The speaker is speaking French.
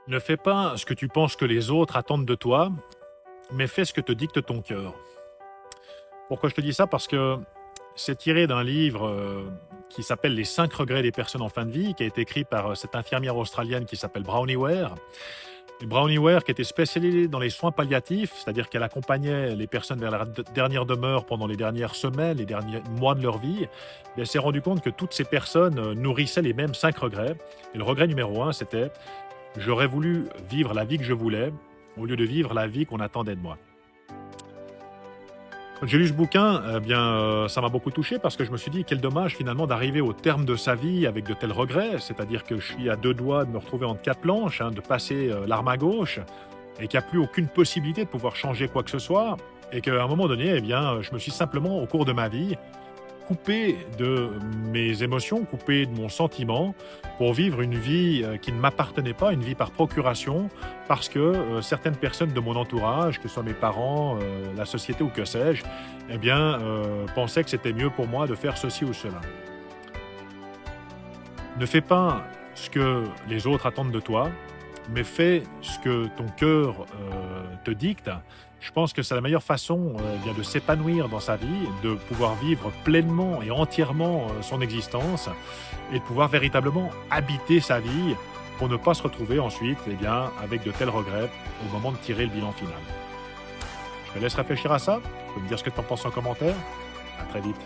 Ne fais pas ce que tu penses que les autres attendent de toi, mais fais ce que te dicte ton cœur. Pourquoi je te dis ça? Parce que c'est tiré d'un livre qui s'appelle Les 5 regrets des personnes en fin de vie, qui a été écrit par cette infirmière australienne qui s'appelle Bronnie Ware. Et Bronnie Ware, qui était spécialisée dans les soins palliatifs, c'est-à-dire qu'elle accompagnait les personnes vers la dernière demeure pendant les dernières semaines, les derniers mois de leur vie, elle s'est rendue compte que toutes ces personnes nourrissaient les mêmes 5 regrets. Et le regret numéro un, c'était: j'aurais voulu vivre la vie que je voulais, au lieu de vivre la vie qu'on attendait de moi. Quand j'ai lu ce bouquin, eh bien, ça m'a beaucoup touché parce que je me suis dit: «Quel dommage finalement d'arriver au terme de sa vie avec de tels regrets». C'est-à-dire que je suis à 2 doigts de me retrouver entre 4 planches, hein, de passer, l'arme à gauche et qu'il y a plus aucune possibilité de pouvoir changer quoi que ce soit et qu'à un moment donné, eh bien, je me suis simplement, au cours de ma vie, coupé de mes émotions, coupé de mon sentiment pour vivre une vie, qui ne m'appartenait pas, une vie par procuration parce que, certaines personnes de mon entourage, que ce soit mes parents, la société ou que sais-je, eh bien, pensaient que c'était mieux pour moi de faire ceci ou cela. Ne fais pas ce que les autres attendent de toi, mais fais ce que ton cœur, te dicte. Je pense que c'est la meilleure façon, bien de s'épanouir dans sa vie, de pouvoir vivre pleinement et entièrement, son existence et de pouvoir véritablement habiter sa vie pour ne pas se retrouver ensuite, eh bien, avec de tels regrets au moment de tirer le bilan final. Je te laisse réfléchir à ça. Tu peux me dire ce que tu en penses en commentaire. À très vite.